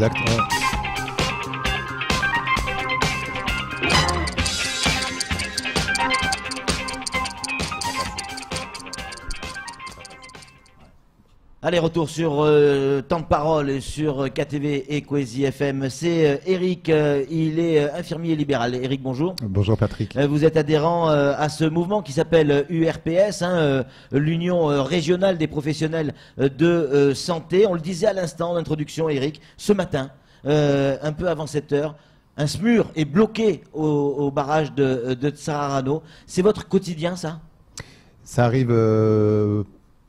Exact. Allez, retour sur Temps de Parole et sur KTV et Kwezi FM. C'est Eric, il est infirmier libéral. Eric, bonjour. Bonjour Patrick. Vous êtes adhérent à ce mouvement qui s'appelle URPS, l'Union régionale des professionnels de santé. On le disait à l'instant d'introduction, Eric, ce matin, un peu avant 7 heures, un SMUR est bloqué au barrage de Tsararano. C'est votre quotidien, ça? Ça arrive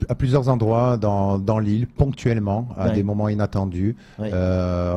à plusieurs endroits dans l'île, ponctuellement, à des moments inattendus. Ouais.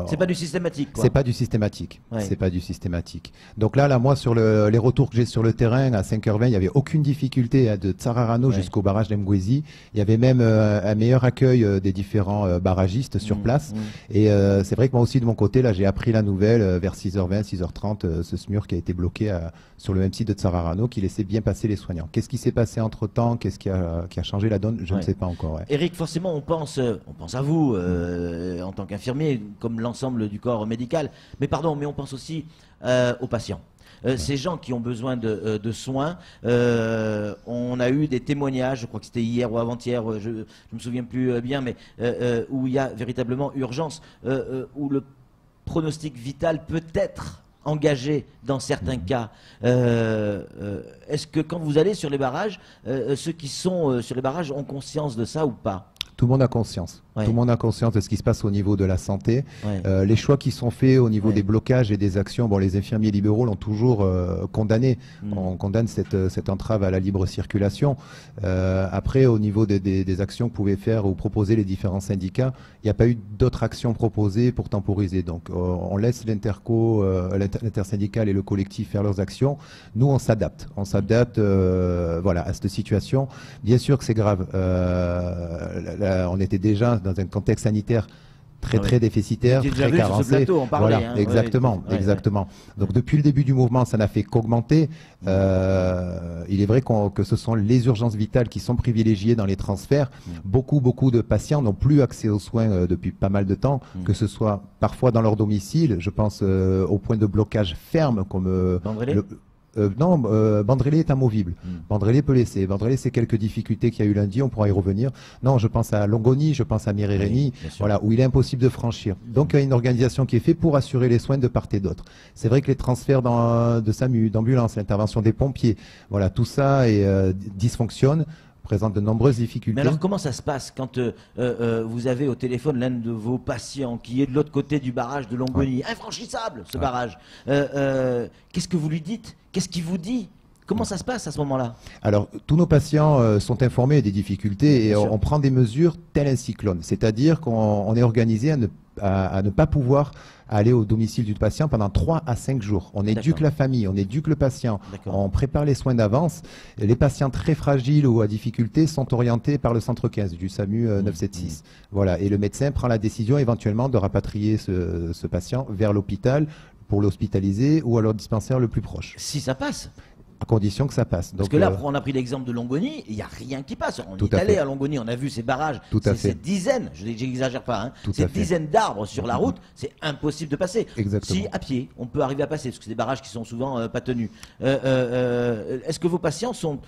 C'est pas du systématique, quoi. C'est pas du systématique. Ouais. C'est pas du systématique. Donc là, moi, sur les retours que j'ai sur le terrain, à 5h20, il n'y avait aucune difficulté de Tsararano jusqu'au barrage d'Mgwezi. Il y avait même un meilleur accueil des différents barragistes sur place. Et c'est vrai que moi aussi, de mon côté, là, j'ai appris la nouvelle vers 6h20, 6h30, ce SMUR qui a été bloqué sur le même site de Tsararano, qui laissait bien passer les soignants. Qu'est-ce qui s'est passé entre-temps? Qu'est-ce qui a changé la donne? Je ne sais pas encore. Ouais. Eric, forcément, on pense à vous en tant qu'infirmier, comme l'ensemble du corps médical. Mais pardon, mais on pense aussi aux patients. Ces gens qui ont besoin de soins, on a eu des témoignages, je crois que c'était hier ou avant-hier, je ne me souviens plus bien, mais où il y a véritablement urgence, où le pronostic vital peut être engagé dans certains cas. Est-ce que quand vous allez sur les barrages, ceux qui sont sur les barrages ont conscience de ça ou pas? Tout le monde a conscience. Ouais. Tout le monde a conscience de ce qui se passe au niveau de la santé. Ouais. Les choix qui sont faits au niveau des blocages et des actions, bon, les infirmiers libéraux l'ont toujours condamné. On condamne cette entrave à la libre circulation. Après, au niveau des actions que pouvaient faire ou proposer les différents syndicats, il n'y a pas eu d'autres actions proposées pour temporiser. Donc, on laisse l'intersyndicale et le collectif faire leurs actions. Nous, on s'adapte. On s'adapte voilà, à cette situation. Bien sûr que c'est grave. On était déjà dans un contexte sanitaire très déficitaire, très carencé. Voilà, exactement, exactement. Donc depuis le début du mouvement, ça n'a fait qu'augmenter. Il est vrai que ce sont les urgences vitales qui sont privilégiées dans les transferts. Beaucoup de patients n'ont plus accès aux soins depuis pas mal de temps, que ce soit parfois dans leur domicile. Je pense au point de blocage ferme comme non, Bandrélé est amovible. Bandrélé peut laisser. Bandrélé, c'est quelques difficultés qu'il y a eu lundi, on pourra y revenir. Non, je pense à Longoni, je pense à Mirerény, voilà, où il est impossible de franchir. Donc, il y a une organisation qui est faite pour assurer les soins de part et d'autre. C'est vrai que les transferts de SAMU, d'ambulance, l'intervention des pompiers, voilà, tout ça dysfonctionne, présente de nombreuses difficultés. Mais alors comment ça se passe quand vous avez au téléphone l'un de vos patients qui est de l'autre côté du barrage de Longoni, infranchissable ce barrage, qu'est-ce que vous lui dites? Qu'est-ce qu'il vous dit? Comment ça se passe à ce moment-là? Alors, tous nos patients sont informés des difficultés et on prend des mesures tel un cyclone. C'est-à-dire qu'on est organisé à ne pas pouvoir aller au domicile du patient pendant 3 à 5 jours. On éduque la famille, on éduque le patient, on prépare les soins d'avance. Les patients très fragiles ou à difficulté sont orientés par le centre 15 du SAMU 976. Voilà, et le médecin prend la décision éventuellement de rapatrier ce patient vers l'hôpital pour l'hospitaliser ou à leur dispensaire le plus proche. Si ça passe. À condition que ça passe. Parce que là, on a pris l'exemple de Longoni, il n'y a rien qui passe. On est allé à Longoni, on a vu ces barrages, ces dizaines, je n'exagère pas, ces dizaines d'arbres sur la route, c'est impossible de passer. Exactement. Si à pied, on peut arriver à passer, parce que c'est des barrages qui sont souvent pas tenus. Est-ce que vos patients sont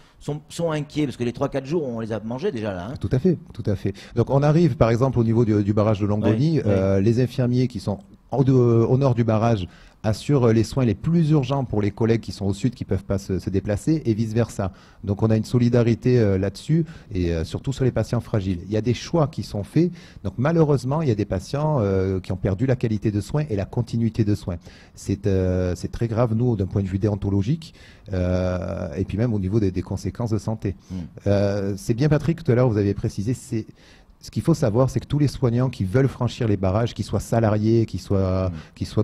inquiets? Parce que les 3-4 jours, on les a mangés déjà là. Tout à fait, tout à fait. Donc on arrive par exemple au niveau du barrage de Longoni, les infirmiers qui sont au nord du barrage assure les soins les plus urgents pour les collègues qui sont au sud, qui ne peuvent pas se déplacer, et vice-versa. Donc on a une solidarité là-dessus, et surtout sur les patients fragiles. Il y a des choix qui sont faits, donc malheureusement, il y a des patients qui ont perdu la qualité de soins et la continuité de soins. C'est très grave, nous, d'un point de vue déontologique, et puis même au niveau des conséquences de santé. C'est bien, Patrick, tout à l'heure, vous avez précisé, ce qu'il faut savoir, c'est que tous les soignants qui veulent franchir les barrages, qu'ils soient salariés, qu'ils soient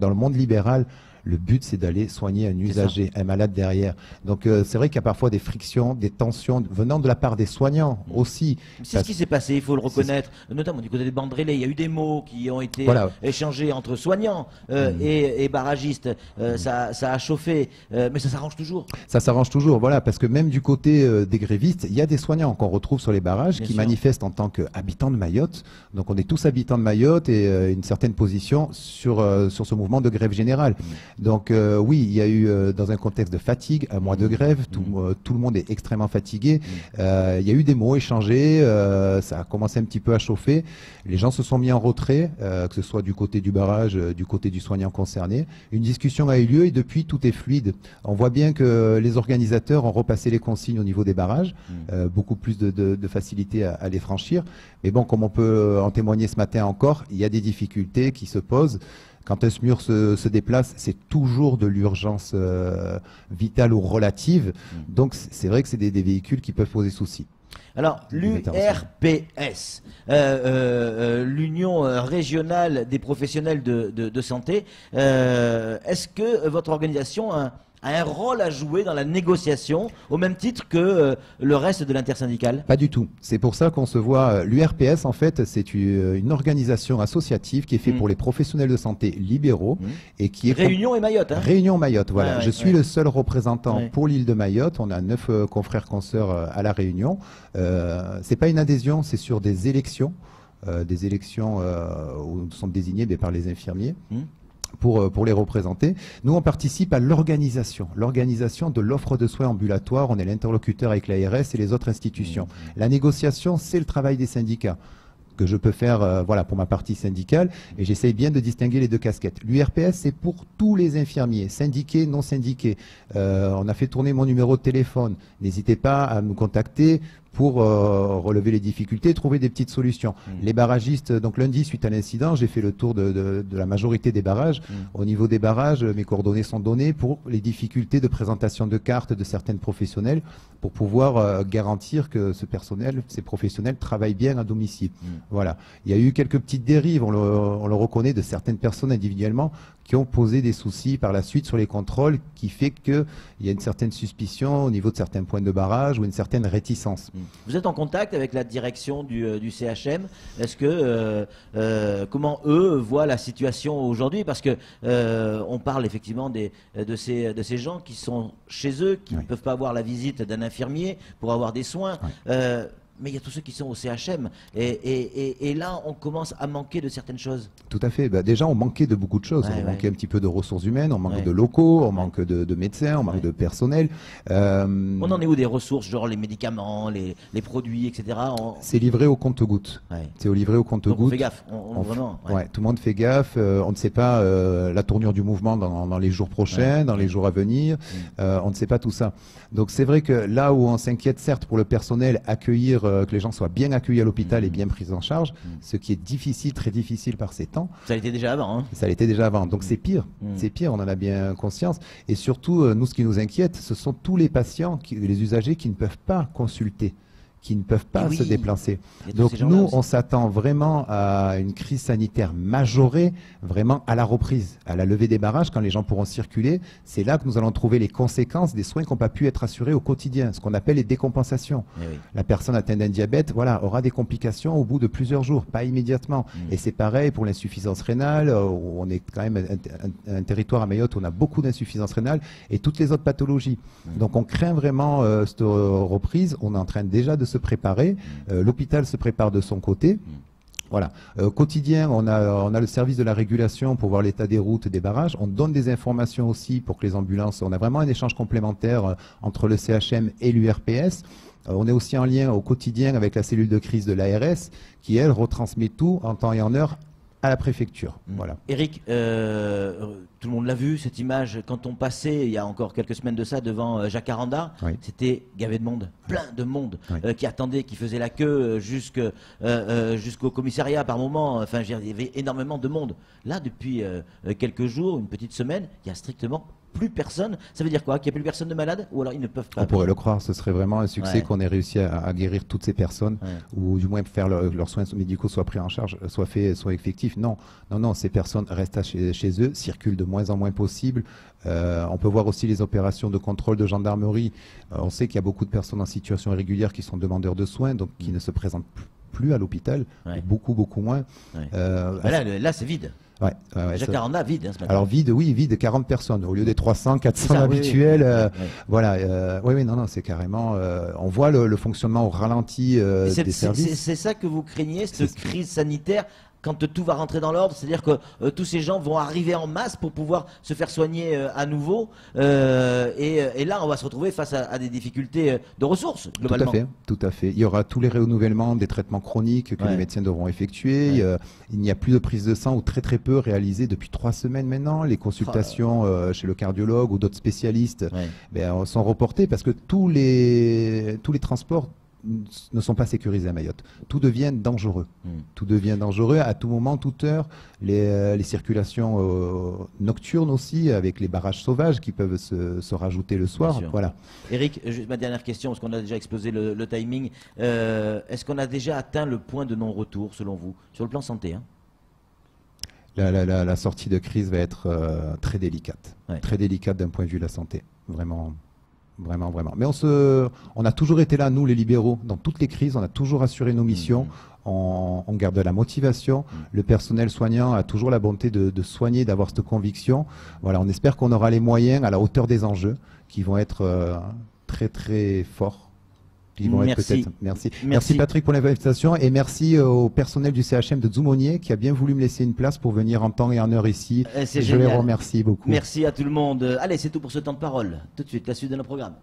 dans le monde libéral, Le but, c'est d'aller soigner un usager, un malade derrière. Donc, c'est vrai qu'il y a parfois des frictions, des tensions venant de la part des soignants aussi. C'est ce qui s'est passé, il faut le reconnaître, notamment du côté des Bandrélés. Il y a eu des mots qui ont été échangés entre soignants et barragistes. Ça a chauffé, mais ça s'arrange toujours. Ça s'arrange toujours, voilà, parce que même du côté des grévistes, il y a des soignants qu'on retrouve sur les barrages qui manifestent en tant qu'habitants de Mayotte. Donc on est tous habitants de Mayotte et une certaine position sur ce mouvement de grève générale. Donc oui, il y a eu dans un contexte de fatigue, un mois de grève, tout le monde est extrêmement fatigué. Il y a eu des mots échangés, ça a commencé un petit peu à chauffer. Les gens se sont mis en retrait, que ce soit du côté du barrage, du côté du soignant concerné. Une discussion a eu lieu et depuis tout est fluide. On voit bien que les organisateurs ont repassé les consignes au niveau des barrages, beaucoup plus de facilité à les franchir. Mais bon, comme on peut en témoigner ce matin encore, il y a des difficultés qui se posent. Quand un SMUR se déplace, c'est toujours de l'urgence vitale ou relative. Donc c'est vrai que c'est des véhicules qui peuvent poser souci. Alors, l'URPS, l'Union régionale des professionnels de santé, est-ce que votre organisation a un rôle à jouer dans la négociation, au même titre que le reste de l'intersyndicale? Pas du tout. C'est pour ça qu'on se voit. L'URPS, en fait, c'est une organisation associative qui est faite pour les professionnels de santé libéraux et qui est Réunion et Mayotte. Hein. Réunion Mayotte. Voilà. Je suis le seul représentant pour l'île de Mayotte. On a 9 confrères consoeurs à la Réunion. C'est pas une adhésion, c'est sur des élections, où nous sommes désignés par les infirmiers. Pour les représenter. Nous, on participe à l'organisation de l'offre de soins ambulatoires. On est l'interlocuteur avec l'ARS et les autres institutions. La négociation, c'est le travail des syndicats que je peux faire voilà, pour ma partie syndicale, et j'essaye bien de distinguer les deux casquettes. L'URPS, c'est pour tous les infirmiers, syndiqués, non syndiqués. On a fait tourner mon numéro de téléphone. N'hésitez pas à nous contacter pour relever les difficultés et trouver des petites solutions. Les barragistes, donc lundi, suite à l'incident, j'ai fait le tour de la majorité des barrages. Au niveau des barrages, mes coordonnées sont données pour les difficultés de présentation de cartes de certaines professionnels pour pouvoir garantir que ces professionnels travaillent bien à domicile. Voilà. Il y a eu quelques petites dérives, on le reconnaît, de certaines personnes individuellement qui ont posé des soucis par la suite sur les contrôles, qui fait qu'il y a une certaine suspicion au niveau de certains points de barrage ou une certaine réticence. Vous êtes en contact avec la direction du CHM. Est-ce que comment eux voient la situation aujourd'hui? Parce que on parle effectivement de ces gens qui sont chez eux, qui ne peuvent pas avoir la visite d'un infirmier pour avoir des soins. Mais il y a tous ceux qui sont au CHM. Et là, on commence à manquer de certaines choses. Tout à fait. Bah, déjà, on manquait de beaucoup de choses. On manquait un petit peu de ressources humaines, on manque de locaux, on manque de médecins, on manque de personnel. On en est où des ressources, genre les médicaments, les produits, etc. C'est livré au compte-gouttes. C'est livré au compte-gouttes. On fait gaffe. Vraiment, tout le monde fait gaffe. On ne sait pas la tournure du mouvement dans les jours prochains, dans les jours à venir. On ne sait pas tout ça. Donc c'est vrai que là où on s'inquiète, certes, pour le personnel, accueillir que les gens soient bien accueillis à l'hôpital et bien pris en charge, ce qui est difficile, très difficile par ces temps. Ça l'était déjà avant. Hein. Ça l'était déjà avant. Donc c'est pire. C'est pire, on en a bien conscience. Et surtout, nous, ce qui nous inquiète, ce sont tous les patients, les usagers qui ne peuvent pas consulter, qui ne peuvent pas se déplacer. Donc nous, on s'attend vraiment à une crise sanitaire majorée, vraiment à la reprise, à la levée des barrages, quand les gens pourront circuler. C'est là que nous allons trouver les conséquences des soins qui n'ont pas pu être assurés au quotidien, ce qu'on appelle les décompensations. La personne atteinte d'un diabète, voilà, aura des complications au bout de plusieurs jours, pas immédiatement. Et c'est pareil pour l'insuffisance rénale, où on est quand même un territoire à Mayotte où on a beaucoup d'insuffisance rénale, et toutes les autres pathologies. Donc on craint vraiment cette reprise. On est en train déjà de se préparer. L'hôpital se prépare de son côté. Voilà. Quotidien, on a le service de la régulation pour voir l'état des routes, des barrages. On donne des informations aussi pour que les ambulances. On a vraiment un échange complémentaire entre le CHM et l'URPS. On est aussi en lien au quotidien avec la cellule de crise de l'ARS qui, elle, retransmet tout en temps et en heure à la préfecture. Voilà. Eric, tout le monde l'a vu, cette image, quand on passait, il y a encore quelques semaines de ça, devant Jacaranda, c'était gavé de monde, plein de monde, qui attendait, qui faisait la queue jusqu'au commissariat par moment. Enfin, il y avait énormément de monde. Là, depuis quelques jours, une petite semaine, il n'y a strictement plus personne. Ça veut dire quoi? Qu'il n'y a plus personne de malade? Ou alors ils ne peuvent pas? On pourrait le croire, ce serait vraiment un succès qu'on ait réussi à guérir toutes ces personnes, ou du moins faire leurs soins médicaux soient pris en charge, soient effectifs. Non, non, non, ces personnes restent chez eux, circulent de moins en moins possible. On peut voir aussi les opérations de contrôle de gendarmerie. On sait qu'il y a beaucoup de personnes en situation irrégulière qui sont demandeurs de soins, donc qui ne se présentent plus à l'hôpital, beaucoup, beaucoup moins. Là, c'est vide. Jacques Aranda, vide ce matin. Alors vide, oui, vide, 40 personnes au lieu des 300, 400 habituels. Voilà, oui, non, c'est carrément. On voit le fonctionnement au ralenti des services. C'est ça que vous craignez, cette crise sanitaire, quand tout va rentrer dans l'ordre, c'est-à-dire que tous ces gens vont arriver en masse pour pouvoir se faire soigner à nouveau, et là on va se retrouver face à des difficultés de ressources globalement. Tout à fait. Il y aura tous les renouvellements des traitements chroniques que les médecins devront effectuer. Il n'y a plus de prise de sang ou très très peu réalisées depuis 3 semaines maintenant. Les consultations chez le cardiologue ou d'autres spécialistes sont reportées parce que tous les transports ne sont pas sécurisés à Mayotte. Tout devient dangereux. Tout devient dangereux à tout moment, toute heure. Les circulations nocturnes aussi, avec les barrages sauvages qui peuvent se rajouter le soir. Voilà. Eric, juste ma dernière question, parce qu'on a déjà exposé le timing. Est-ce qu'on a déjà atteint le point de non-retour, selon vous, sur le plan santé, hein? La sortie de crise va être très délicate. Très délicate d'un point de vue de la santé. Vraiment. Vraiment, vraiment. Mais on a toujours été là, nous les libéraux, dans toutes les crises, on a toujours assuré nos missions, on garde la motivation, le personnel soignant a toujours la bonté de soigner, d'avoir cette conviction. Voilà, on espère qu'on aura les moyens à la hauteur des enjeux, qui vont être très très forts. Merci Patrick pour l'invitation et merci au personnel du CHM de Zoumonier qui a bien voulu me laisser une place pour venir en temps et en heure ici. Je les remercie beaucoup. Merci à tout le monde. Allez, c'est tout pour ce temps de parole. Tout de suite, la suite de nos programmes.